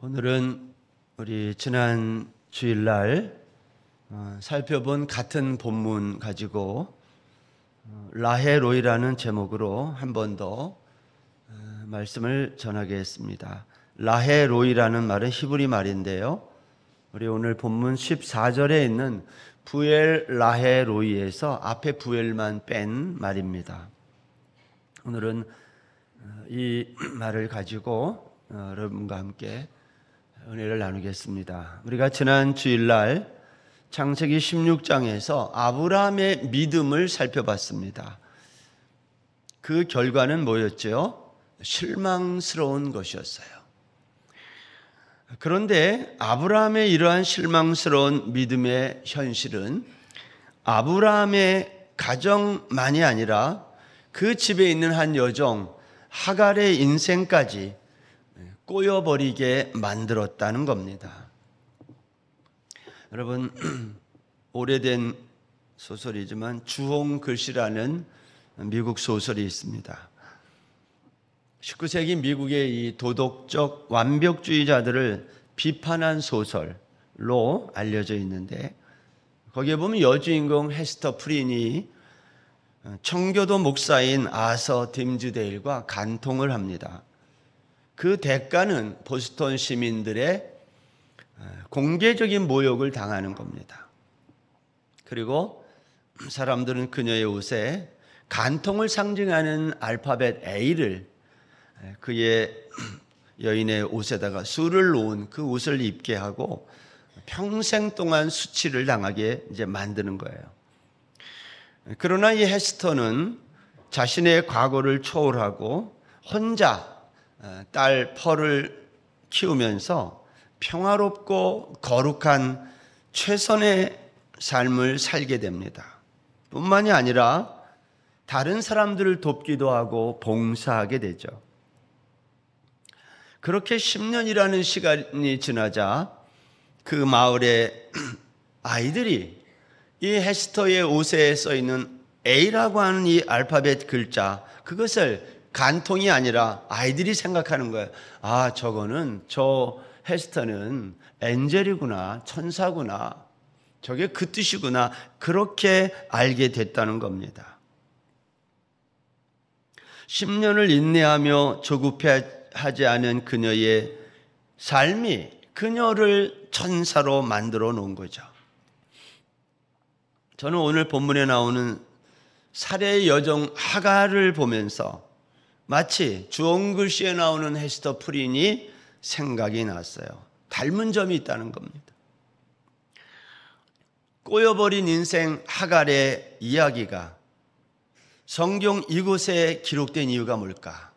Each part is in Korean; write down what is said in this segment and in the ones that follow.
오늘은 우리 지난 주일날 살펴본 같은 본문 가지고 라헤로이라는 제목으로 한 번 더 말씀을 전하겠습니다. 라헤로이라는 말은 히브리 말인데요. 우리 오늘 본문 14절에 있는 부엘 라헤로이에서 앞에 부엘만 뺀 말입니다. 오늘은 이 말을 가지고 여러분과 함께 은혜를 나누겠습니다. 우리가 지난 주일날 창세기 16장에서 아브라함의 믿음을 살펴봤습니다. 그 결과는 뭐였죠? 실망스러운 것이었어요. 그런데 아브라함의 이러한 실망스러운 믿음의 현실은 아브라함의 가정만이 아니라 그 집에 있는 한 여종 하갈의 인생까지 꼬여버리게 만들었다는 겁니다. 여러분, 오래된 소설이지만 주홍 글씨라는 미국 소설이 있습니다. 19세기 미국의 이 도덕적 완벽주의자들을 비판한 소설로 알려져 있는데, 거기에 보면 여주인공 헤스터 프린이 청교도 목사인 아서 딤즈데일과 간통을 합니다. 그 대가는 보스턴 시민들의 공개적인 모욕을 당하는 겁니다. 그리고 사람들은 그녀의 옷에 간통을 상징하는 알파벳 A를 그의 여인의 옷에다가 수를 놓은 그 옷을 입게 하고 평생 동안 수치를 당하게 이제 만드는 거예요. 그러나 이 헤스터는 자신의 과거를 초월하고 혼자 딸 펄을 키우면서 평화롭고 거룩한 최선의 삶을 살게 됩니다. 뿐만이 아니라 다른 사람들을 돕기도 하고 봉사하게 되죠. 그렇게 10년이라는 시간이 지나자 그 마을의 아이들이 이 헤스터의 옷에 써 있는 A라고 하는 이 알파벳 글자, 그것을 간통이 아니라 아이들이 생각하는 거예요. 아, 저거는, 저 헤스터는 엔젤이구나, 천사구나, 저게 그 뜻이구나, 그렇게 알게 됐다는 겁니다. 10년을 인내하며 조급해하지 않은 그녀의 삶이 그녀를 천사로 만들어 놓은 거죠. 저는 오늘 본문에 나오는 살해의 여종 하갈을 보면서 마치 주홍 글씨에 나오는 헤스터 프린이 생각이 났어요. 닮은 점이 있다는 겁니다. 꼬여버린 인생 하갈의 이야기가 성경 이곳에 기록된 이유가 뭘까?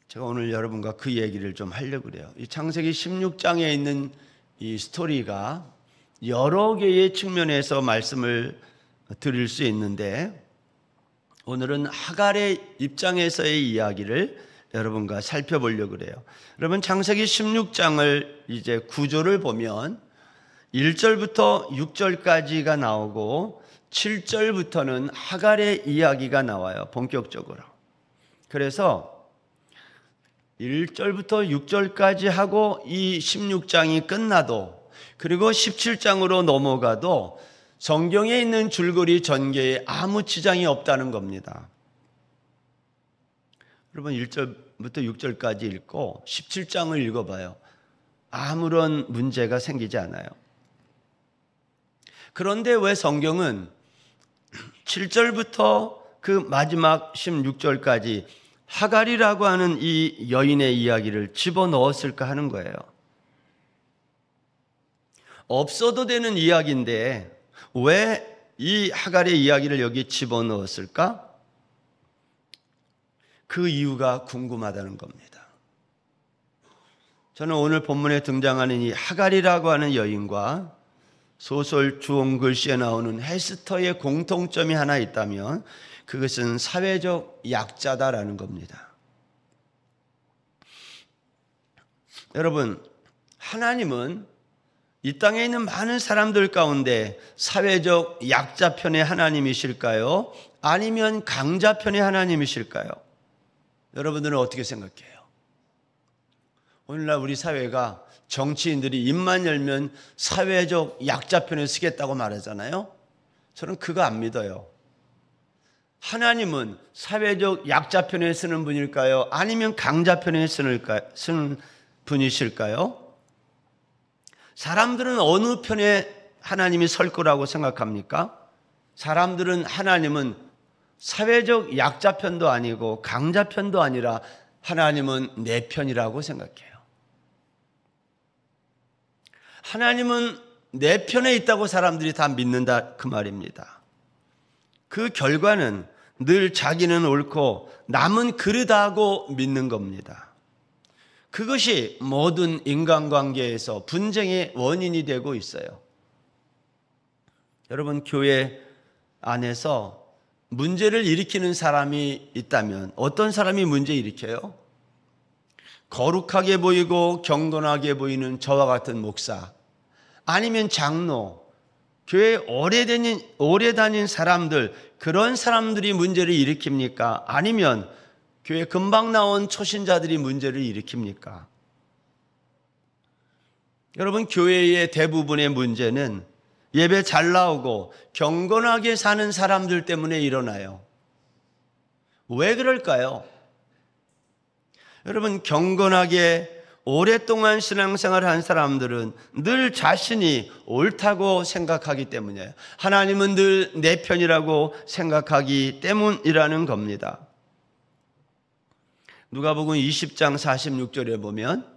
제가 오늘 여러분과 그 얘기를 좀 하려고 그래요. 이 창세기 16장에 있는 이 스토리가 여러 개의 측면에서 말씀을 드릴 수 있는데, 오늘은 하갈의 입장에서의 이야기를 여러분과 살펴보려고 그래요. 여러분, 창세기 16장을 이제 구조를 보면 1절부터 6절까지가 나오고 7절부터는 하갈의 이야기가 나와요. 본격적으로. 그래서 1절부터 6절까지 하고 이 16장이 끝나도, 그리고 17장으로 넘어가도 성경에 있는 줄거리 전개에 아무 지장이 없다는 겁니다. 여러분, 1절부터 6절까지 읽고 17장을 읽어봐요. 아무런 문제가 생기지 않아요. 그런데 왜 성경은 7절부터 그 마지막 16절까지 하갈이라고 하는 이 여인의 이야기를 집어넣었을까 하는 거예요. 없어도 되는 이야기인데 왜 이 하갈의 이야기를 여기 집어넣었을까? 그 이유가 궁금하다는 겁니다. 저는 오늘 본문에 등장하는 이 하갈이라고 하는 여인과 소설 주홍 글씨에 나오는 헤스터의 공통점이 하나 있다면 그것은 사회적 약자다라는 겁니다. 여러분, 하나님은 이 땅에 있는 많은 사람들 가운데 사회적 약자 편의 하나님이실까요? 아니면 강자 편의 하나님이실까요? 여러분들은 어떻게 생각해요? 오늘날 우리 사회가 정치인들이 입만 열면 사회적 약자편에 서겠다고 말하잖아요. 저는 그거 안 믿어요. 하나님은 사회적 약자편에 서는 분일까요? 아니면 강자편에 서는 분이실까요? 사람들은 어느 편에 하나님이 설 거라고 생각합니까? 사람들은 하나님은 사회적 약자편도 아니고 강자편도 아니라 하나님은 내 편이라고 생각해요. 하나님은 내 편에 있다고 사람들이 다 믿는다 그 말입니다. 그 결과는 늘 자기는 옳고 남은 그르다고 믿는 겁니다. 그것이 모든 인간관계에서 분쟁의 원인이 되고 있어요. 여러분, 교회 안에서 문제를 일으키는 사람이 있다면 어떤 사람이 문제 일으켜요? 거룩하게 보이고 경건하게 보이는 저와 같은 목사, 아니면 장로, 교회 오래 다닌 사람들, 그런 사람들이 문제를 일으킵니까? 아니면 교회 금방 나온 초신자들이 문제를 일으킵니까? 여러분, 교회의 대부분의 문제는 예배 잘 나오고 경건하게 사는 사람들 때문에 일어나요. 왜 그럴까요? 여러분, 경건하게 오랫동안 신앙생활을 한 사람들은 늘 자신이 옳다고 생각하기 때문이에요. 하나님은 늘 내 편이라고 생각하기 때문이라는 겁니다. 누가복음 20장 46절에 보면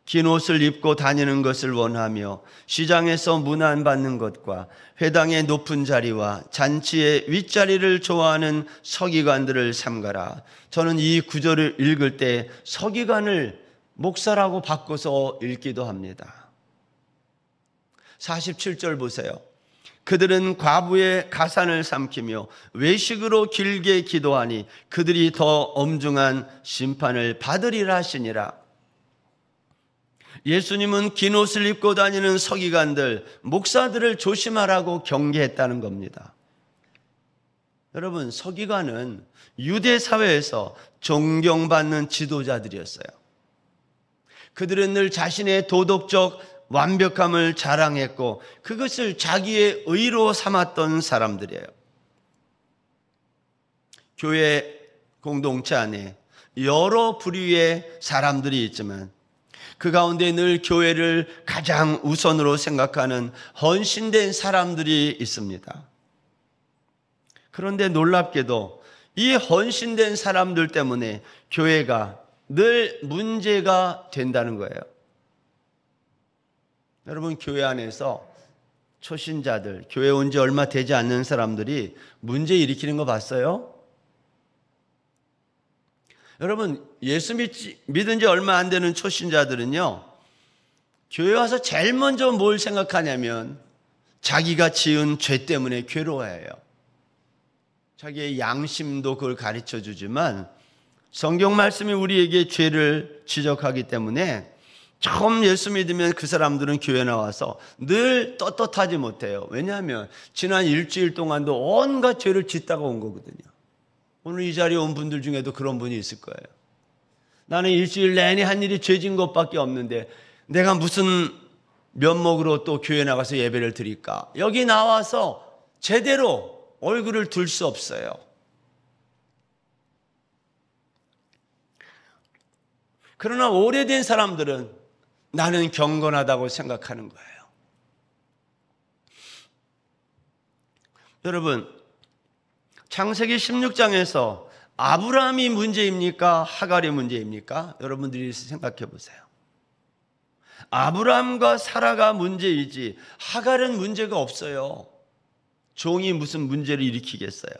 긴 옷을 입고 다니는 것을 원하며 시장에서 문안받는 것과 회당의 높은 자리와 잔치의 윗자리를 좋아하는 서기관들을 삼가라. 저는 이 구절을 읽을 때 서기관을 목사라고 바꿔서 읽기도 합니다. 47절 보세요. 그들은 과부의 가산을 삼키며 외식으로 길게 기도하니 그들이 더 엄중한 심판을 받으리라 하시니라. 예수님은 긴 옷을 입고 다니는 서기관들, 목사들을 조심하라고 경계했다는 겁니다. 여러분, 서기관은 유대 사회에서 존경받는 지도자들이었어요. 그들은 늘 자신의 도덕적 완벽함을 자랑했고 그것을 자기의 의로 삼았던 사람들이에요. 교회 공동체 안에 여러 부류의 사람들이 있지만 그 가운데 늘 교회를 가장 우선으로 생각하는 헌신된 사람들이 있습니다. 그런데 놀랍게도 이 헌신된 사람들 때문에 교회가 늘 문제가 된다는 거예요. 여러분, 교회 안에서 초신자들, 교회 온 지 얼마 되지 않는 사람들이 문제 일으키는 거 봤어요? 여러분, 예수 믿은 지 얼마 안 되는 초신자들은요, 교회 와서 제일 먼저 뭘 생각하냐면 자기가 지은 죄 때문에 괴로워해요. 자기의 양심도 그걸 가르쳐 주지만 성경 말씀이 우리에게 죄를 지적하기 때문에 처음 예수 믿으면 그 사람들은 교회 나와서 늘 떳떳하지 못해요. 왜냐하면 지난 일주일 동안도 온갖 죄를 짓다가 온 거거든요. 오늘 이 자리에 온 분들 중에도 그런 분이 있을 거예요. 나는 일주일 내내 한 일이 죄진 것밖에 없는데 내가 무슨 면목으로 또 교회 나가서 예배를 드릴까? 여기 나와서 제대로 얼굴을 들 수 없어요. 그러나 오래된 사람들은 나는 경건하다고 생각하는 거예요. 여러분, 창세기 16장에서 아브라함이 문제입니까? 하갈이 문제입니까? 여러분들이 생각해 보세요. 아브라함과 사라가 문제이지 하갈은 문제가 없어요. 종이 무슨 문제를 일으키겠어요?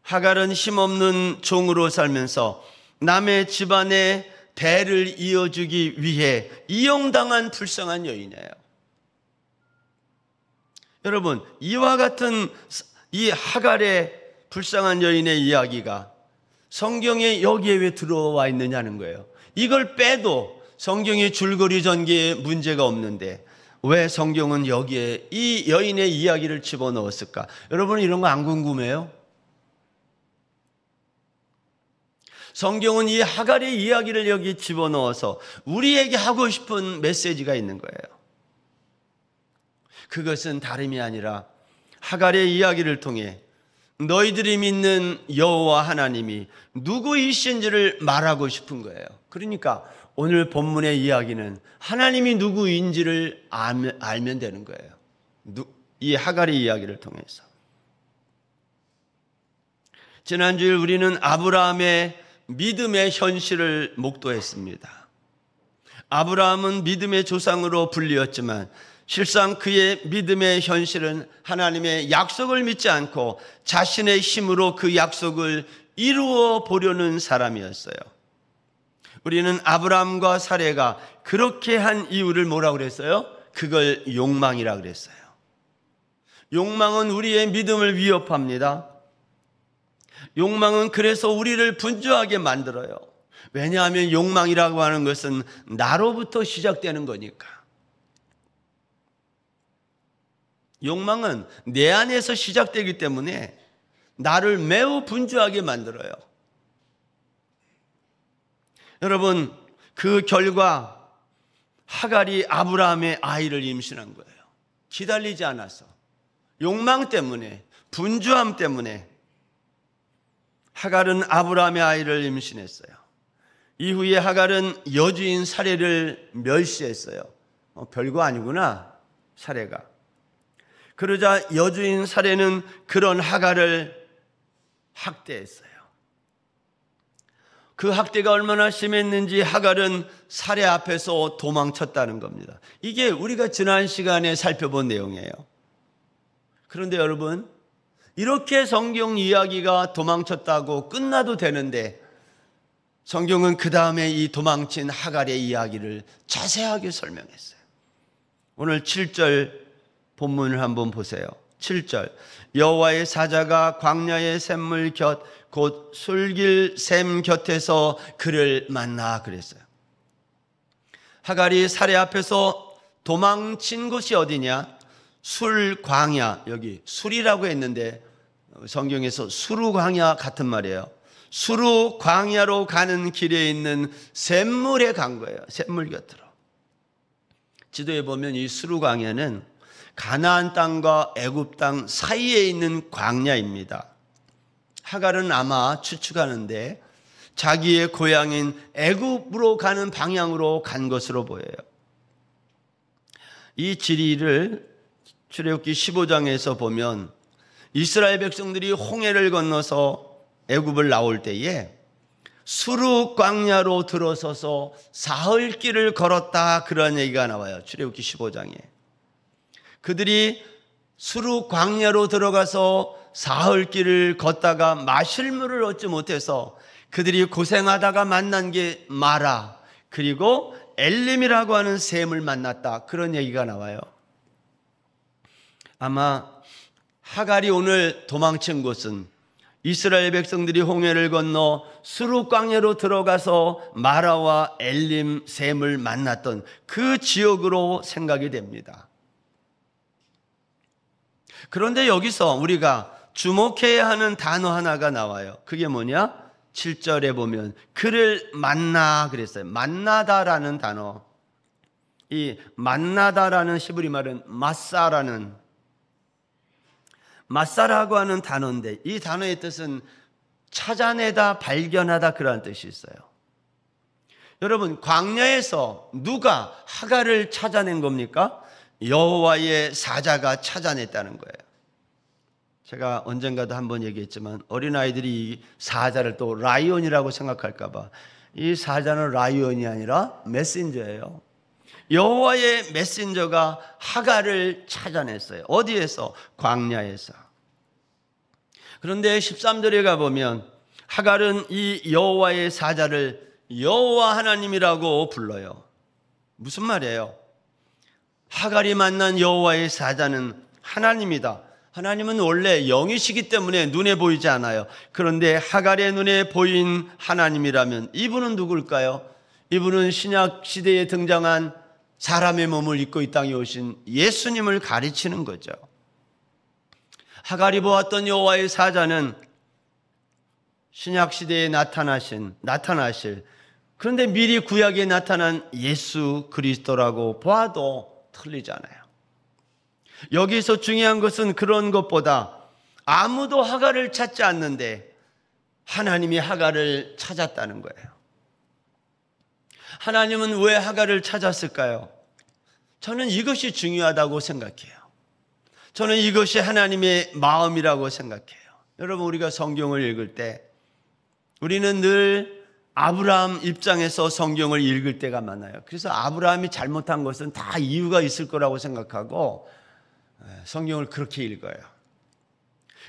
하갈은 힘없는 종으로 살면서 남의 집안에 대를 이어주기 위해 이용당한 불쌍한 여인이에요. 여러분, 이와 같은 이 하갈의 불쌍한 여인의 이야기가 성경에 여기에 왜 들어와 있느냐는 거예요. 이걸 빼도 성경의 줄거리 전개에 문제가 없는데 왜 성경은 여기에 이 여인의 이야기를 집어넣었을까? 여러분, 이런 거 안 궁금해요? 성경은 이 하갈의 이야기를 여기 집어넣어서 우리에게 하고 싶은 메시지가 있는 거예요. 그것은 다름이 아니라 하갈의 이야기를 통해 너희들이 믿는 여호와 하나님이 누구이신지를 말하고 싶은 거예요. 그러니까 오늘 본문의 이야기는 하나님이 누구인지를 알면 되는 거예요. 이 하갈의 이야기를 통해서. 지난주에 우리는 아브라함의 믿음의 현실을 목도했습니다. 아브라함은 믿음의 조상으로 불리었지만 실상 그의 믿음의 현실은 하나님의 약속을 믿지 않고 자신의 힘으로 그 약속을 이루어 보려는 사람이었어요. 우리는 아브라함과 사레가 그렇게 한 이유를 뭐라고 그랬어요? 그걸 욕망이라 그랬어요. 욕망은 우리의 믿음을 위협합니다. 욕망은 그래서 우리를 분주하게 만들어요. 왜냐하면 욕망이라고 하는 것은 나로부터 시작되는 거니까. 욕망은 내 안에서 시작되기 때문에 나를 매우 분주하게 만들어요. 여러분, 그 결과 하갈이 아브라함의 아이를 임신한 거예요. 기다리지 않아서. 욕망 때문에, 분주함 때문에 하갈은 아브라함의 아이를 임신했어요. 이후에 하갈은 여주인 사레를 멸시했어요. 별거 아니구나, 사레가. 그러자 여주인 사레는 그런 하갈을 학대했어요. 그 학대가 얼마나 심했는지 하갈은 사레 앞에서 도망쳤다는 겁니다. 이게 우리가 지난 시간에 살펴본 내용이에요. 그런데 여러분, 이렇게 성경 이야기가 도망쳤다고 끝나도 되는데 성경은 그 다음에 이 도망친 하갈의 이야기를 자세하게 설명했어요. 오늘 7절 본문을 한번 보세요. 7절, 여호와의 사자가 광야의 샘물 곁 곧 술길 샘 곁에서 그를 만나 그랬어요. 하갈이 사레 앞에서 도망친 곳이 어디냐? 술 광야, 여기 술이라고 했는데 성경에서 수루 광야 같은 말이에요. 수루 광야로 가는 길에 있는 샘물에 간 거예요. 샘물 곁으로. 지도에 보면 이 수루 광야는 가나안 땅과 애굽 땅 사이에 있는 광야입니다. 하갈은 아마 추측하는데 자기의 고향인 애굽으로 가는 방향으로 간 것으로 보여요. 이 지리를 출애굽기 15장에서 보면 이스라엘 백성들이 홍해를 건너서 애굽을 나올 때에 수루 광야로 들어서서 사흘길을 걸었다, 그런 얘기가 나와요. 출애굽기 15장에. 그들이 수루 광야로 들어가서 사흘길을 걷다가 마실 물을 얻지 못해서 그들이 고생하다가 만난 게 마라, 그리고 엘림이라고 하는 샘을 만났다, 그런 얘기가 나와요. 아마 하갈이 오늘 도망친 곳은 이스라엘 백성들이 홍해를 건너 수루 광야로 들어가서 마라와 엘림 샘을 만났던 그 지역으로 생각이 됩니다. 그런데 여기서 우리가 주목해야 하는 단어 하나가 나와요. 그게 뭐냐? 7절에 보면 그를 만나 그랬어요. 만나다라는 단어. 이 만나다라는 히브리 말은 마사라고 하는 단어인데 이 단어의 뜻은 찾아내다, 발견하다, 그런 뜻이 있어요. 여러분, 광야에서 누가 하갈을 찾아낸 겁니까? 여호와의 사자가 찾아냈다는 거예요. 제가 언젠가도 한번 얘기했지만 어린아이들이 이 사자를 또 라이온이라고 생각할까 봐, 이 사자는 라이온이 아니라 메신저예요. 여호와의 메신저가 하갈을 찾아냈어요. 어디에서? 광야에서. 그런데 13절에 가보면 하갈은 이 여호와의 사자를 여호와 하나님이라고 불러요. 무슨 말이에요? 하갈이 만난 여호와의 사자는 하나님이다. 하나님은 원래 영이시기 때문에 눈에 보이지 않아요. 그런데 하갈의 눈에 보인 하나님이라면 이분은 누굴까요? 이분은 신약 시대에 등장한 사람의 몸을 입고 이 땅에 오신 예수님을 가리치는 거죠. 하갈이 보았던 여호와의 사자는 신약 시대에 나타나실 그런데 미리 구약에 나타난 예수 그리스도라고 봐도 틀리잖아요. 여기서 중요한 것은 그런 것보다 아무도 하갈을 찾지 않는데 하나님이 하갈을 찾았다는 거예요. 하나님은 왜 하갈을 찾았을까요? 저는 이것이 중요하다고 생각해요. 저는 이것이 하나님의 마음이라고 생각해요. 여러분, 우리가 성경을 읽을 때 우리는 늘 아브라함 입장에서 성경을 읽을 때가 많아요. 그래서 아브라함이 잘못한 것은 다 이유가 있을 거라고 생각하고 성경을 그렇게 읽어요.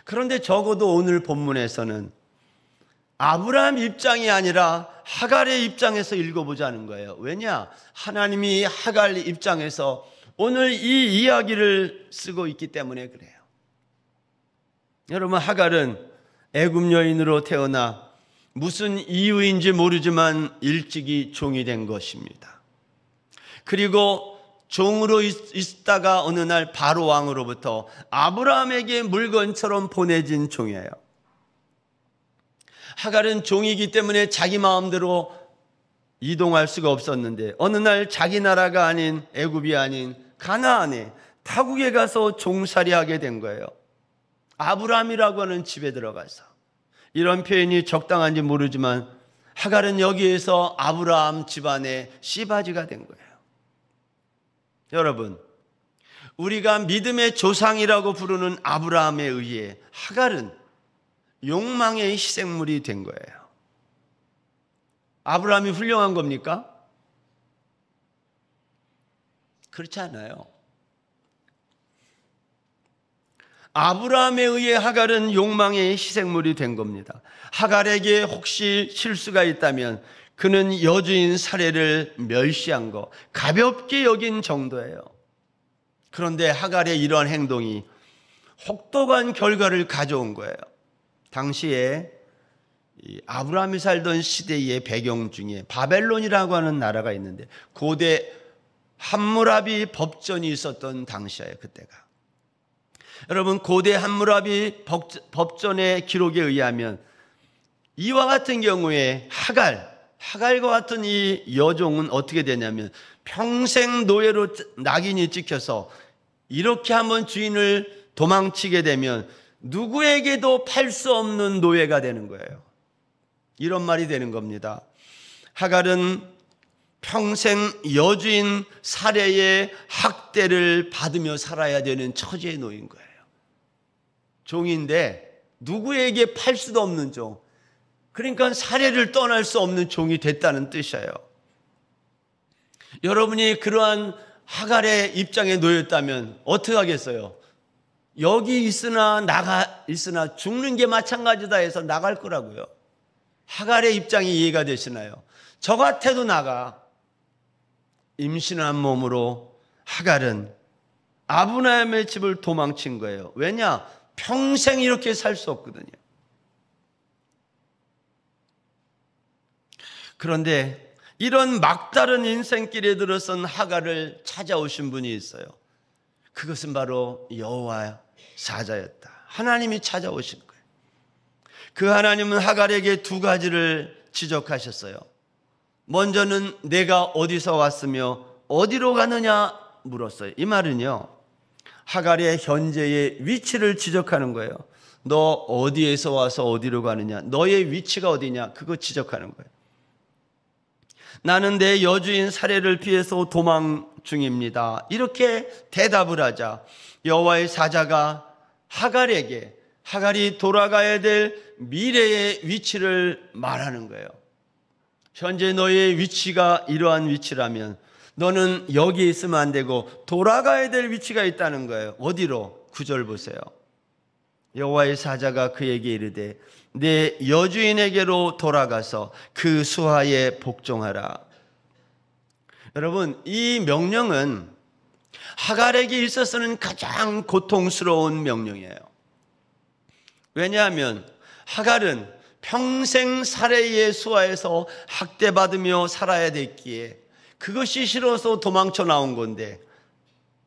그런데 적어도 오늘 본문에서는 아브라함 입장이 아니라 하갈의 입장에서 읽어보자는 거예요. 왜냐? 하나님이 하갈 입장에서 오늘 이 이야기를 쓰고 있기 때문에 그래요. 여러분, 하갈은 애굽 여인으로 태어나 무슨 이유인지 모르지만 일찍이 종이 된 것입니다. 그리고 종으로 있다가 어느 날 바로 왕으로부터 아브라함에게 물건처럼 보내진 종이에요. 하갈은 종이기 때문에 자기 마음대로 이동할 수가 없었는데 어느 날 자기 나라가 아닌 애굽이 아닌 가나안에 타국에 가서 종살이하게 된 거예요. 아브라함이라고 하는 집에 들어가서. 이런 표현이 적당한지 모르지만 하갈은 여기에서 아브라함 집안의 씨바지가 된 거예요. 여러분, 우리가 믿음의 조상이라고 부르는 아브라함에 의해 하갈은 욕망의 희생물이 된 거예요. 아브라함이 훌륭한 겁니까? 그렇지 않아요. 아브라함에 의해 하갈은 욕망의 희생물이 된 겁니다. 하갈에게 혹시 실수가 있다면 그는 여주인 살해를 멸시한 거, 가볍게 여긴 정도예요. 그런데 하갈의 이러한 행동이 혹독한 결과를 가져온 거예요. 당시에 아브라함이 살던 시대의 배경 중에 바벨론이라고 하는 나라가 있는데 고대 함무라비 법전이 있었던 당시예요. 그때가. 여러분, 고대 함무라비 법전의 기록에 의하면 이와 같은 경우에 하갈과 같은 이 여종은 어떻게 되냐면 평생 노예로 낙인이 찍혀서 이렇게 한번 주인을 도망치게 되면 누구에게도 팔 수 없는 노예가 되는 거예요. 이런 말이 되는 겁니다. 하갈은 평생 여주인 살해의 학대를 받으며 살아야 되는 처지에 놓인 거예요. 종인데 누구에게 팔 수도 없는 종. 그러니까 살해를 떠날 수 없는 종이 됐다는 뜻이에요. 여러분이 그러한 하갈의 입장에 놓였다면 어떻게 하겠어요? 여기 있으나 죽는 게 마찬가지다 해서 나갈 거라고요. 하갈의 입장이 이해가 되시나요? 저 같아도 나가. 임신한 몸으로 하갈은 아브라함의 집을 도망친 거예요. 왜냐? 평생 이렇게 살 수 없거든요. 그런데 이런 막다른 인생길에 들어선 하갈을 찾아오신 분이 있어요. 그것은 바로 여호와 사자였다. 하나님이 찾아오신 거예요. 그 하나님은 하갈에게 두 가지를 지적하셨어요. 먼저는 내가 어디서 왔으며 어디로 가느냐 물었어요. 이 말은요, 하갈의 현재의 위치를 지적하는 거예요. 너 어디에서 와서 어디로 가느냐, 너의 위치가 어디냐, 그거 지적하는 거예요. 나는 내 여주인 살해를 피해서 도망 중입니다. 이렇게 대답을 하자 여호와의 사자가 하갈이 돌아가야 될 미래의 위치를 말하는 거예요. 현재 너의 위치가 이러한 위치라면 너는 여기 있으면 안 되고 돌아가야 될 위치가 있다는 거예요. 어디로? 9절 보세요. 여호와의 사자가 그에게 이르되 내 여주인에게로 돌아가서 그 수하에 복종하라. 여러분, 이 명령은 하갈에게 있어서는 가장 고통스러운 명령이에요. 왜냐하면 하갈은 평생 살해의 수하에서 학대받으며 살아야 됐기에 그것이 싫어서 도망쳐 나온 건데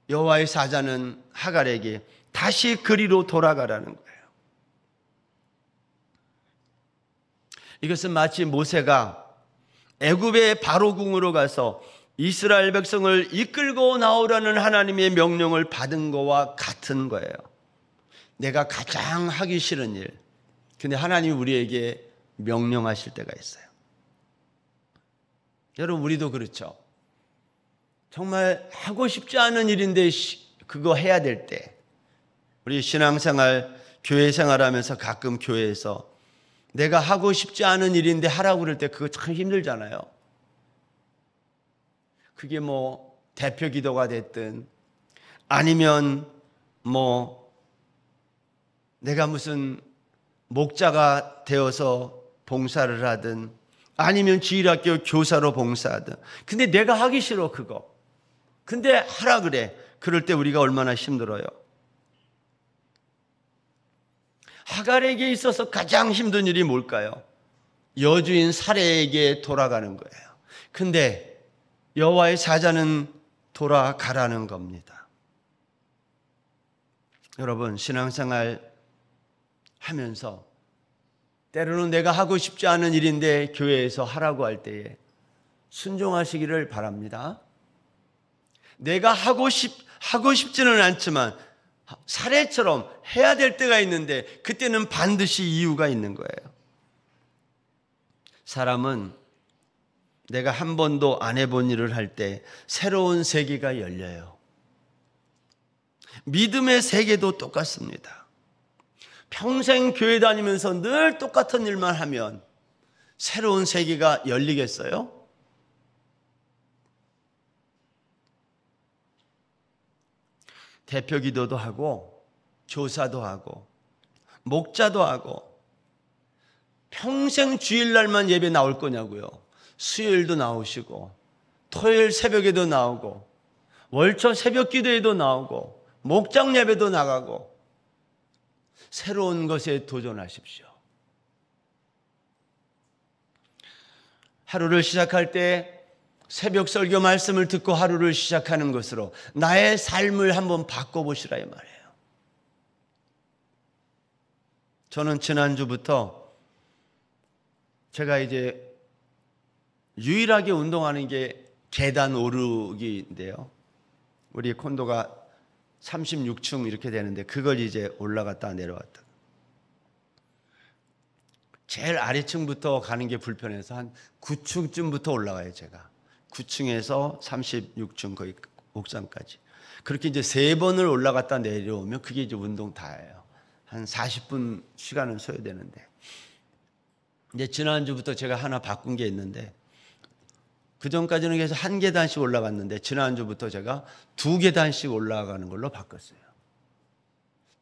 여호와의 사자는 하갈에게 다시 그리로 돌아가라는 거예요. 이것은 마치 모세가 애굽의 바로궁으로 가서 이스라엘 백성을 이끌고 나오라는 하나님의 명령을 받은 것과 같은 거예요. 내가 가장 하기 싫은 일, 근데 하나님이 우리에게 명령하실 때가 있어요. 여러분, 우리도 그렇죠. 정말 하고 싶지 않은 일인데 그거 해야 될 때, 우리 신앙생활, 교회 생활하면서 가끔 교회에서 내가 하고 싶지 않은 일인데 하라고 그럴 때 그거 참 힘들잖아요. 그게 뭐 대표 기도가 됐든 아니면 뭐 내가 무슨 목자가 되어서 봉사를 하든 아니면 주일학교 교사로 봉사하든, 근데 내가 하기 싫어 그거. 근데 하라 그래. 그럴 때 우리가 얼마나 힘들어요. 하갈에게 있어서 가장 힘든 일이 뭘까요? 여주인 사레에게 돌아가는 거예요. 근데 여호와의 사자는 돌아가라는 겁니다. 여러분, 신앙생활 하면서 때로는 내가 하고 싶지 않은 일인데 교회에서 하라고 할 때에 순종하시기를 바랍니다. 내가 하고 싶지는 않지만 사례처럼 해야 될 때가 있는데 그때는 반드시 이유가 있는 거예요. 사람은 내가 한 번도 안 해본 일을 할 때 새로운 세계가 열려요. 믿음의 세계도 똑같습니다. 평생 교회 다니면서 늘 똑같은 일만 하면 새로운 세계가 열리겠어요? 대표 기도도 하고 교사도 하고 목자도 하고 평생 주일날만 예배 나올 거냐고요. 수요일도 나오시고 토요일 새벽에도 나오고 월초 새벽 기도에도 나오고 목장 예배도 나가고 새로운 것에 도전하십시오. 하루를 시작할 때 새벽 설교 말씀을 듣고 하루를 시작하는 것으로 나의 삶을 한번 바꿔보시라 이 말이에요. 저는 지난주부터 제가 이제 유일하게 운동하는 게 계단 오르기인데요. 우리 콘도가 36층 이렇게 되는데 그걸 이제 올라갔다 내려왔다. 제일 아래층부터 가는 게 불편해서 한 9층쯤부터 올라가요, 제가. 9층에서 36층 거의 옥상까지. 그렇게 이제 3번을 올라갔다 내려오면 그게 이제 운동 다예요. 한 40분 시간은 소요되는데. 이제 지난주부터 제가 하나 바꾼 게 있는데 그 전까지는 계속 1계단씩 올라갔는데 지난주부터 제가 2계단씩 올라가는 걸로 바꿨어요.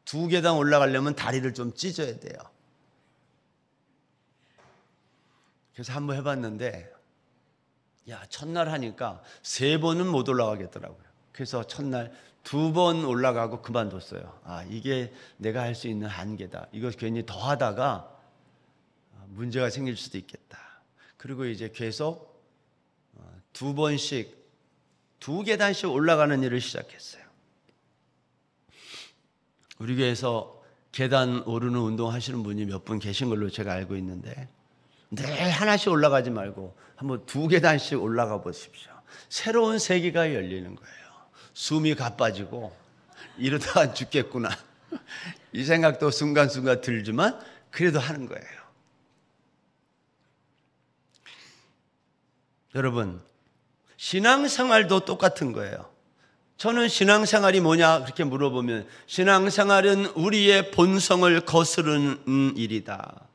2계단 올라가려면 다리를 좀 찢어야 돼요. 그래서 한번 해봤는데 첫날 하니까 3번은 못 올라가겠더라고요. 그래서 첫날 2번 올라가고 그만뒀어요. 이게 내가 할 수 있는 한계다. 이거 괜히 더 하다가 문제가 생길 수도 있겠다. 그리고 이제 계속 2번씩 2계단씩 올라가는 일을 시작했어요. 우리 교회에서 계단 오르는 운동 하시는 분이 몇 분 계신 걸로 제가 알고 있는데 늘 하나씩 올라가지 말고 한번 2계단씩 올라가 보십시오. 새로운 세계가 열리는 거예요. 숨이 가빠지고 이러다가 죽겠구나 이 생각도 순간순간 들지만 그래도 하는 거예요. 여러분, 신앙생활도 똑같은 거예요. 저는 신앙생활이 뭐냐 그렇게 물어보면 신앙생활은 우리의 본성을 거스르는 일이다.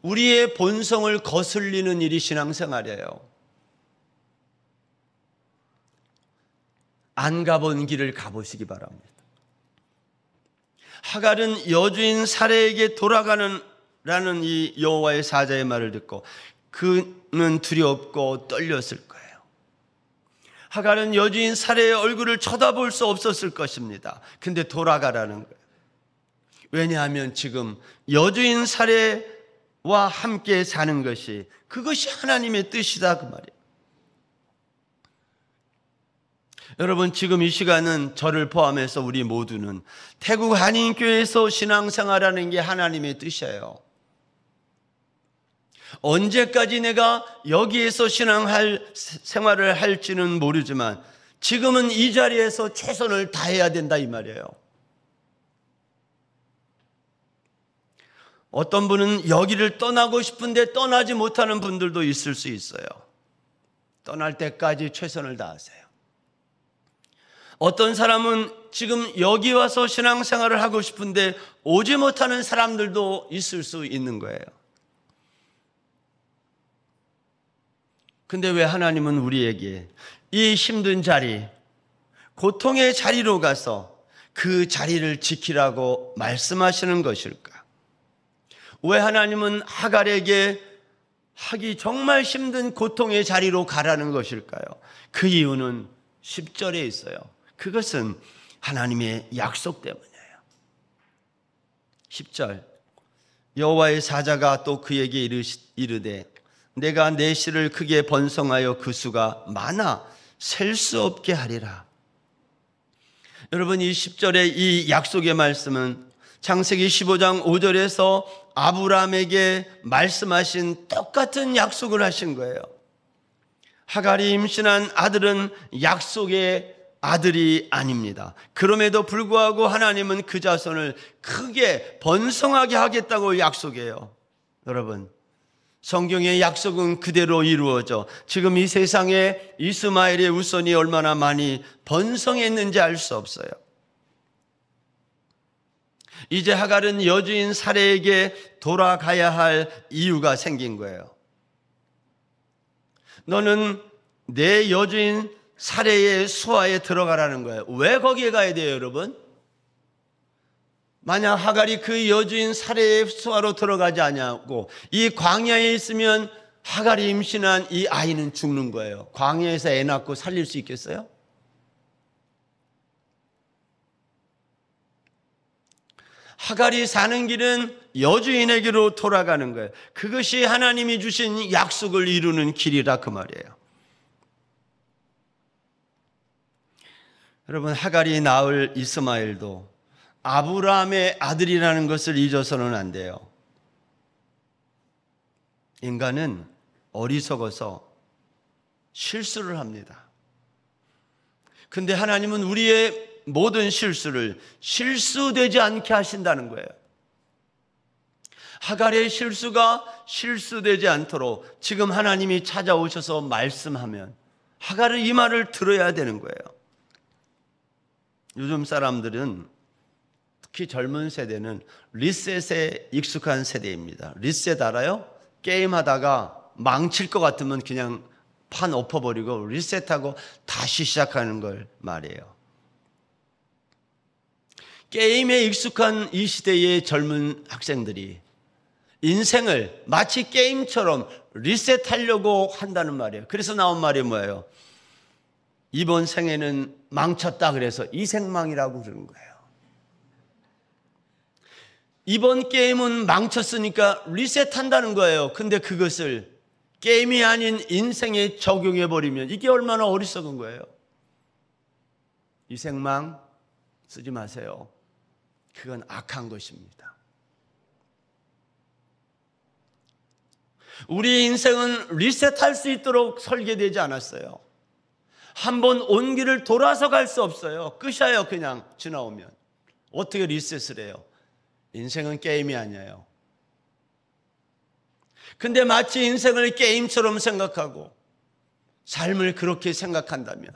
우리의 본성을 거슬리는 일이 신앙생활이에요. 안 가본 길을 가보시기 바랍니다. 하갈은 여주인 사레에게 돌아가는 라는 이 여호와의 사자의 말을 듣고 그는 두렵고 떨렸을 거예요. 하갈은 여주인 사레의 얼굴을 쳐다볼 수 없었을 것입니다. 근데 돌아가라는 거예요. 왜냐하면 지금 여주인 사레와 함께 사는 것이 그것이 하나님의 뜻이다 그 말이에요. 여러분, 지금 이 시간은 저를 포함해서 우리 모두는 태국 한인교회에서 신앙생활하는 게 하나님의 뜻이에요. 언제까지 내가 여기에서 생활을 할지는 모르지만 지금은 이 자리에서 최선을 다해야 된다 이 말이에요. 어떤 분은 여기를 떠나고 싶은데 떠나지 못하는 분들도 있을 수 있어요. 떠날 때까지 최선을 다하세요. 어떤 사람은 지금 여기 와서 신앙생활을 하고 싶은데 오지 못하는 사람들도 있을 수 있는 거예요. 근데 왜 하나님은 우리에게 이 힘든 자리, 고통의 자리로 가서 그 자리를 지키라고 말씀하시는 것일까? 왜 하나님은 하갈에게 하기 정말 힘든 고통의 자리로 가라는 것일까요? 그 이유는 10절에 있어요. 그것은 하나님의 약속 때문이에요. 10절, 여호와의 사자가 또 그에게 이르되 내가 내 씨를 크게 번성하여 그 수가 많아 셀 수 없게 하리라. 여러분, 이 10절의 이 약속의 말씀은 창세기 15장 5절에서 아브라함에게 말씀하신 똑같은 약속을 하신 거예요. 하갈이 임신한 아들은 약속의 아들이 아닙니다. 그럼에도 불구하고 하나님은 그 자손을 크게 번성하게 하겠다고 약속해요. 여러분, 성경의 약속은 그대로 이루어져 지금 이 세상에 이스마엘의 후손이 얼마나 많이 번성했는지 알 수 없어요. 이제 하갈은 여주인 사레에게 돌아가야 할 이유가 생긴 거예요. 너는 내 여주인 사레의 수하에 들어가라는 거예요. 왜 거기에 가야 돼요, 여러분? 만약 하갈이 그 여주인 사레의 수하로 들어가지 않냐고 이 광야에 있으면 하갈이 임신한 이 아이는 죽는 거예요. 광야에서 애 낳고 살릴 수 있겠어요? 하갈이 사는 길은 여주인에게로 돌아가는 거예요. 그것이 하나님이 주신 약속을 이루는 길이라 그 말이에요. 여러분, 하갈이 낳을 이스마엘도 아브라함의 아들이라는 것을 잊어서는 안 돼요. 인간은 어리석어서 실수를 합니다. 근데 하나님은 우리의 모든 실수를 실수되지 않게 하신다는 거예요. 하갈의 실수가 실수되지 않도록 지금 하나님이 찾아오셔서 말씀하면 하갈은 이 말을 들어야 되는 거예요. 요즘 사람들은 특히 젊은 세대는 리셋에 익숙한 세대입니다. 리셋 알아요? 게임하다가 망칠 것 같으면 그냥 판 엎어버리고 리셋하고 다시 시작하는 걸 말해요. 게임에 익숙한 이 시대의 젊은 학생들이 인생을 마치 게임처럼 리셋하려고 한다는 말이에요. 그래서 나온 말이 뭐예요? 이번 생에는 망쳤다 그래서 이생망이라고 그러는 거예요. 이번 게임은 망쳤으니까 리셋한다는 거예요. 근데 그것을 게임이 아닌 인생에 적용해버리면 이게 얼마나 어리석은 거예요. 이생망 쓰지 마세요. 그건 악한 것입니다. 우리 인생은 리셋할 수 있도록 설계되지 않았어요. 한번 온 길을 돌아서 갈 수 없어요. 끝이에요. 그냥 지나오면. 어떻게 리셋을 해요? 인생은 게임이 아니에요. 근데 마치 인생을 게임처럼 생각하고 삶을 그렇게 생각한다면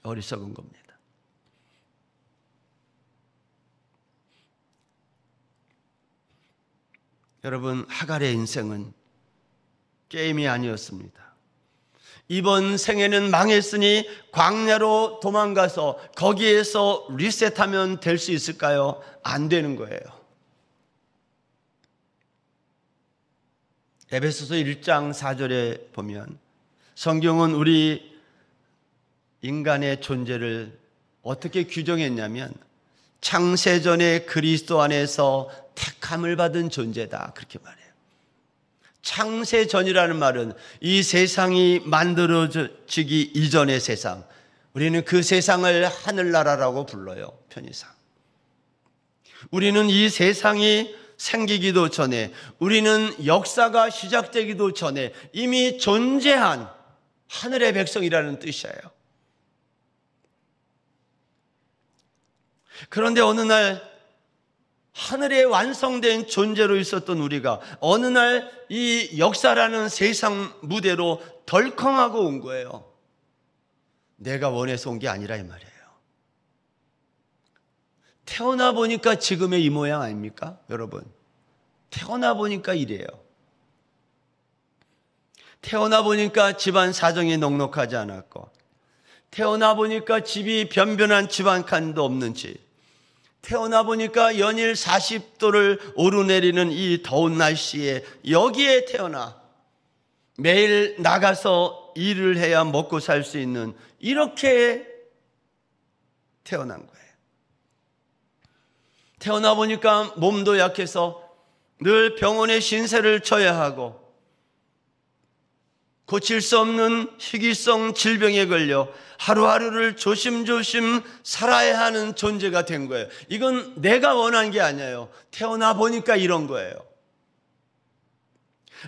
어리석은 겁니다. 여러분, 하갈의 인생은 게임이 아니었습니다. 이번 생에는 망했으니 광야로 도망가서 거기에서 리셋하면 될 수 있을까요? 안 되는 거예요. 에베소서 1장 4절에 보면 성경은 우리 인간의 존재를 어떻게 규정했냐면 창세전에 그리스도 안에서 택함을 받은 존재다, 그렇게 말해요. 창세전이라는 말은 이 세상이 만들어지기 이전의 세상, 우리는 그 세상을 하늘나라라고 불러요, 편의상. 우리는 이 세상이 생기기도 전에, 우리는 역사가 시작되기도 전에 이미 존재한 하늘의 백성이라는 뜻이에요. 그런데 어느 날 하늘에 완성된 존재로 있었던 우리가 어느 날 이 역사라는 세상 무대로 덜컹하고 온 거예요. 내가 원해서 온 게 아니라 이 말이에요. 태어나 보니까 지금의 이 모양 아닙니까? 여러분, 태어나 보니까 이래요. 태어나 보니까 집안 사정이 넉넉하지 않았고, 태어나 보니까 집이 변변한 집안 칸도 없는 집, 태어나 보니까 연일 40도를 오르내리는 이 더운 날씨에 여기에 태어나 매일 나가서 일을 해야 먹고 살 수 있는, 이렇게 태어난 거예요. 태어나 보니까 몸도 약해서 늘 병원에 신세를 져야 하고, 고칠 수 없는 희귀성 질병에 걸려 하루하루를 조심조심 살아야 하는 존재가 된 거예요. 이건 내가 원한 게 아니에요. 태어나 보니까 이런 거예요.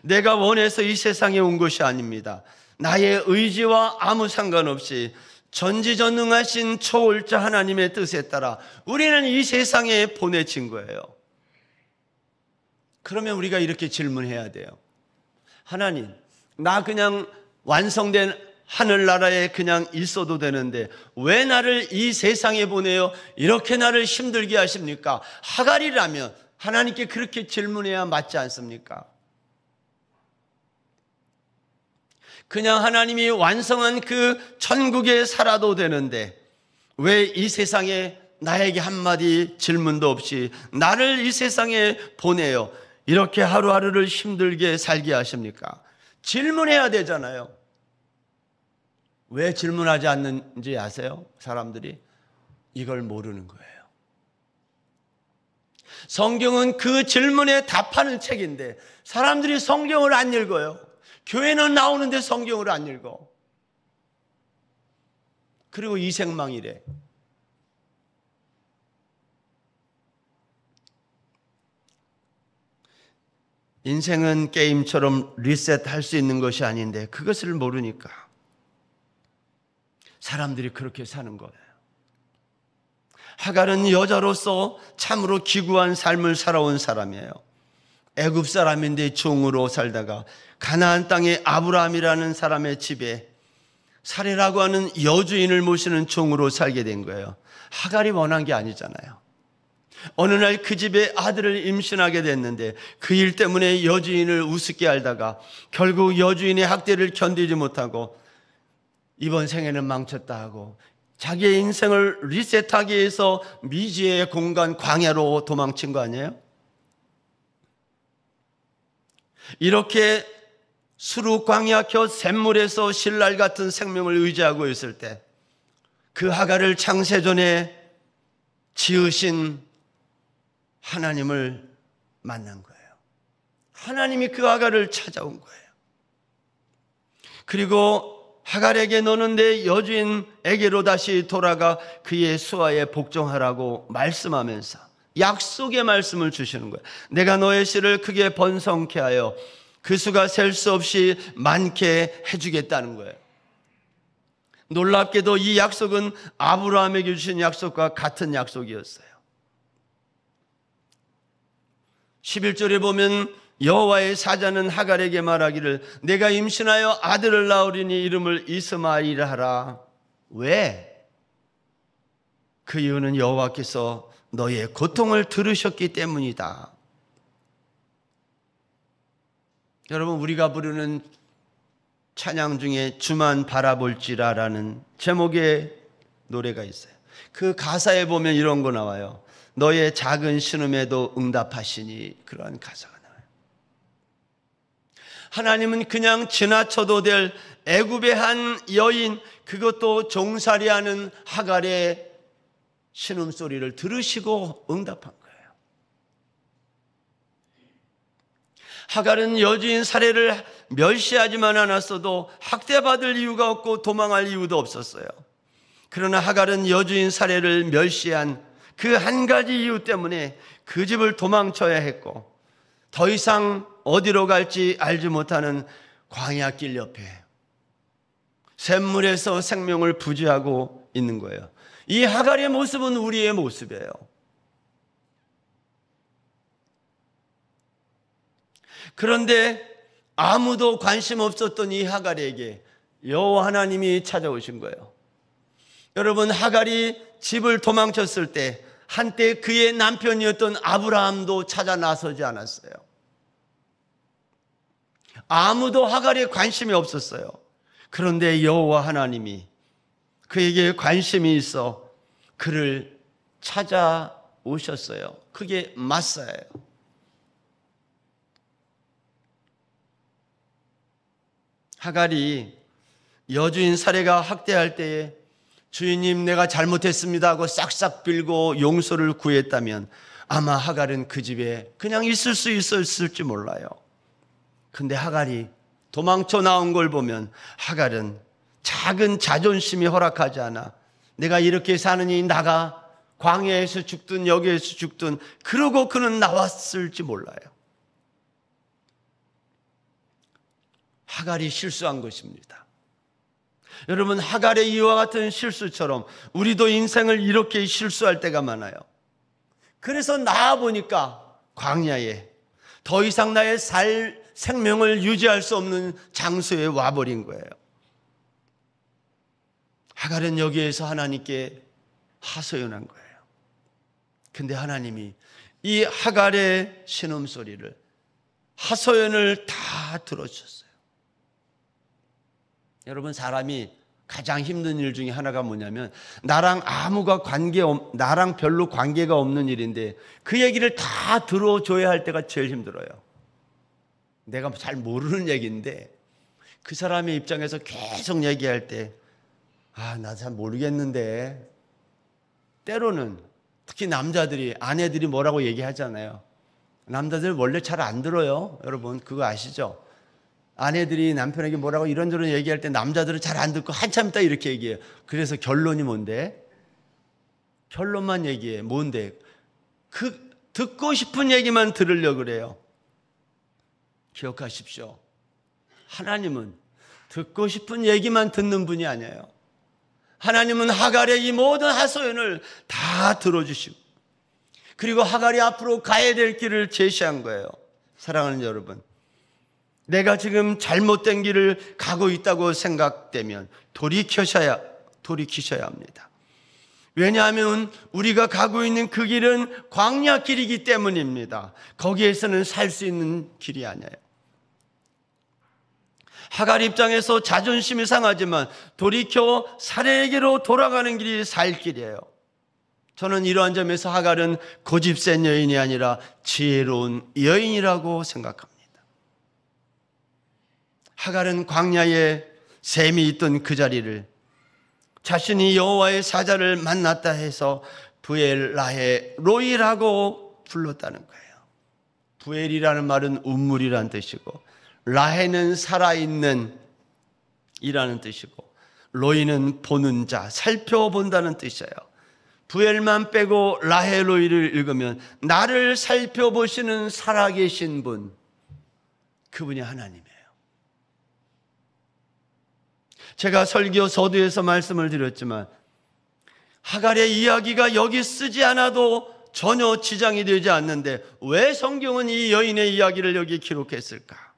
내가 원해서 이 세상에 온 것이 아닙니다. 나의 의지와 아무 상관없이 전지전능하신 초월자 하나님의 뜻에 따라 우리는 이 세상에 보내진 거예요. 그러면 우리가 이렇게 질문해야 돼요. 하나님, 나 그냥 완성된 하늘나라에 그냥 있어도 되는데 왜 나를 이 세상에 보내요? 이렇게 나를 힘들게 하십니까? 하갈이라면 하나님께 그렇게 질문해야 맞지 않습니까? 그냥 하나님이 완성한 그 천국에 살아도 되는데 왜 이 세상에 나에게 한마디 질문도 없이 나를 이 세상에 보내요? 이렇게 하루하루를 힘들게 살게 하십니까? 질문해야 되잖아요. 왜 질문하지 않는지 아세요? 사람들이 이걸 모르는 거예요. 성경은 그 질문에 답하는 책인데 사람들이 성경을 안 읽어요. 교회는 나오는데 성경을 안 읽어. 그리고 이생망이래. 인생은 게임처럼 리셋할 수 있는 것이 아닌데 그것을 모르니까 사람들이 그렇게 사는 거예요. 하갈은 여자로서 참으로 기구한 삶을 살아온 사람이에요. 애굽 사람인데 종으로 살다가 가나안 땅의 아브라함이라는 사람의 집에 사레라고 하는 여주인을 모시는 종으로 살게 된 거예요. 하갈이 원한 게 아니잖아요. 어느 날 그 집에 아들을 임신하게 됐는데 그 일 때문에 여주인을 우습게 알다가 결국 여주인의 학대를 견디지 못하고 이번 생에는 망쳤다 하고 자기의 인생을 리셋하기 위해서 미지의 공간 광야로 도망친 거 아니에요? 이렇게 수루 광야 곁 샘물에서 신랄 같은 생명을 의지하고 있을 때 그 하갈을 창세전에 지으신 하나님을 만난 거예요. 하나님이 그 하갈을 찾아온 거예요. 그리고 하갈에게 너는 내 여주인에게로 다시 돌아가 그의 수하에 복종하라고 말씀하면서 약속의 말씀을 주시는 거예요. 내가 너의 씨를 크게 번성케 하여 그 수가 셀 수 없이 많게 해주겠다는 거예요. 놀랍게도 이 약속은 아브라함에게 주신 약속과 같은 약속이었어요. 11절에 보면 여호와의 사자는 하갈에게 말하기를 내가 임신하여 아들을 낳으리니 이름을 이스마엘이라 하라. 왜? 그 이유는 여호와께서 너의 고통을 들으셨기 때문이다. 여러분, 우리가 부르는 찬양 중에 주만 바라볼지라라는 제목의 노래가 있어요. 그 가사에 보면 이런 거 나와요. 너의 작은 신음에도 응답하시니, 그러한 가사가 나와요. 하나님은 그냥 지나쳐도 될 애굽의 한 여인, 그것도 종살이하는 하갈의 신음소리를 들으시고 응답한 거예요. 하갈은 여주인 사례를 멸시하지만 않았어도 학대받을 이유가 없고 도망할 이유도 없었어요. 그러나 하갈은 여주인 사례를 멸시한 그 한 가지 이유 때문에 그 집을 도망쳐야 했고 더 이상 어디로 갈지 알지 못하는 광야길 옆에 샘물에서 생명을 부지하고 있는 거예요. 이 하갈의 모습은 우리의 모습이에요. 그런데 아무도 관심 없었던 이 하갈에게 여호와 하나님이 찾아오신 거예요. 여러분, 하갈이 집을 도망쳤을 때 한때 그의 남편이었던 아브라함도 찾아 나서지 않았어요. 아무도 하갈에 관심이 없었어요. 그런데 여호와 하나님이 그에게 관심이 있어 그를 찾아오셨어요. 그게 마사예요. 하갈이 여주인 사례가 학대할 때에 주인님 내가 잘못했습니다 하고 싹싹 빌고 용서를 구했다면 아마 하갈은 그 집에 그냥 있을 수 있었을지 몰라요. 근데 하갈이 도망쳐 나온 걸 보면 하갈은 작은 자존심이 허락하지 않아 내가 이렇게 사느니 나가 광야에서 죽든 여기에서 죽든 그러고 그는 나왔을지 몰라요. 하갈이 실수한 것입니다. 여러분, 하갈의 이와 같은 실수처럼 우리도 인생을 이렇게 실수할 때가 많아요. 그래서 나아보니까 광야에 더 이상 나의 생명을 유지할 수 없는 장소에 와버린 거예요. 하갈은 여기에서 하나님께 하소연한 거예요. 근데 하나님이 이 하갈의 신음소리를, 하소연을 다 들어주셨어요. 여러분, 사람이 가장 힘든 일 중에 하나가 뭐냐면 나랑 나랑 별로 관계가 없는 일인데 그 얘기를 다 들어줘야 할 때가 제일 힘들어요. 내가 잘 모르는 얘기인데 그 사람의 입장에서 계속 얘기할 때 나 잘 모르겠는데, 때로는 특히 남자들이 아내들이 뭐라고 얘기하잖아요. 남자들 원래 잘 안 들어요. 여러분 그거 아시죠? 아내들이 남편에게 뭐라고 이런저런 얘기할 때 남자들은 잘 안 듣고 한참 있다 이렇게 얘기해요. 그래서 결론이 뭔데? 결론만 얘기해. 뭔데? 그 듣고 싶은 얘기만 들으려고 그래요. 기억하십시오. 하나님은 듣고 싶은 얘기만 듣는 분이 아니에요. 하나님은 하갈의 이 모든 하소연을 다 들어주시고 그리고 하갈이 앞으로 가야 될 길을 제시한 거예요. 사랑하는 여러분, 내가 지금 잘못된 길을 가고 있다고 생각되면 돌이키셔야 합니다. 왜냐하면 우리가 가고 있는 그 길은 광야 길이기 때문입니다. 거기에서는 살 수 있는 길이 아니에요. 하갈 입장에서 자존심이 상하지만 돌이켜 사례에게로 돌아가는 길이 살 길이에요. 저는 이러한 점에서 하갈은 고집센 여인이 아니라 지혜로운 여인이라고 생각합니다. 하갈은 광야에 샘이 있던 그 자리를 자신이 여호와의 사자를 만났다 해서 부엘라헤 로이라고 불렀다는 거예요. 부엘이라는 말은 운물이라는 뜻이고 라헤는 살아있는 이라는 뜻이고 로이는 보는 자, 살펴본다는 뜻이에요. 부엘만 빼고 라헤 로이를 읽으면 나를 살펴보시는 살아계신 분, 그분이 하나님이에요. 제가 설교 서두에서 말씀을 드렸지만 하갈의 이야기가 여기 쓰지 않아도 전혀 지장이 되지 않는데 왜 성경은 이 여인의 이야기를 여기 기록했을까?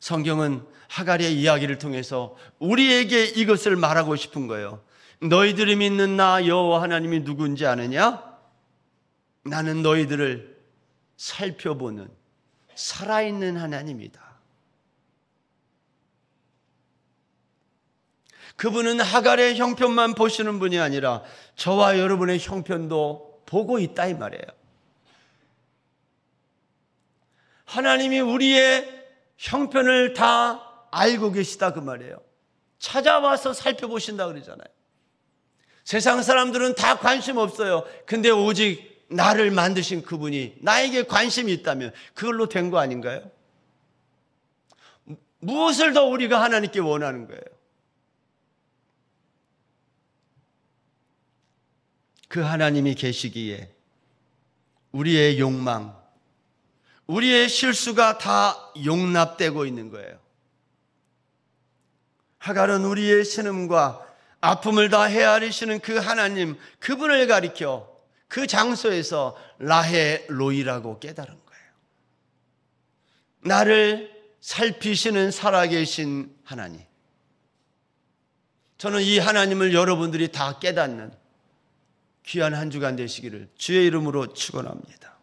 성경은 하갈의 이야기를 통해서 우리에게 이것을 말하고 싶은 거예요. 너희들이 믿는 나 여호와 하나님이 누군지 아느냐? 나는 너희들을 살펴보는 살아있는 하나님이다. 그분은 하갈의 형편만 보시는 분이 아니라 저와 여러분의 형편도 보고 있다 이 말이에요. 하나님이 우리의 형편을 다 알고 계시다 그 말이에요. 찾아와서 살펴보신다 그러잖아요. 세상 사람들은 다 관심 없어요. 근데 오직 나를 만드신 그분이 나에게 관심이 있다면 그걸로 된 거 아닌가요? 무엇을 더 우리가 하나님께 원하는 거예요? 그 하나님이 계시기에 우리의 욕망, 우리의 실수가 다 용납되고 있는 거예요. 하갈은 우리의 신음과 아픔을 다 헤아리시는 그 하나님, 그분을 가리켜 그 장소에서 라헬 로이라고 깨달은 거예요. 나를 살피시는 살아계신 하나님. 저는 이 하나님을 여러분들이 다 깨닫는 귀한 한 주간 되시기를 주의 이름으로 축원합니다.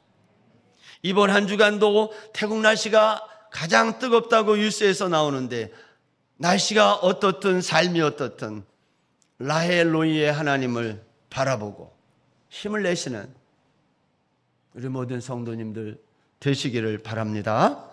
이번 한 주간도 태국 날씨가 가장 뜨겁다고 뉴스에서 나오는데, 날씨가 어떻든 삶이 어떻든 라헬 로이의 하나님을 바라보고 힘을 내시는 우리 모든 성도님들 되시기를 바랍니다.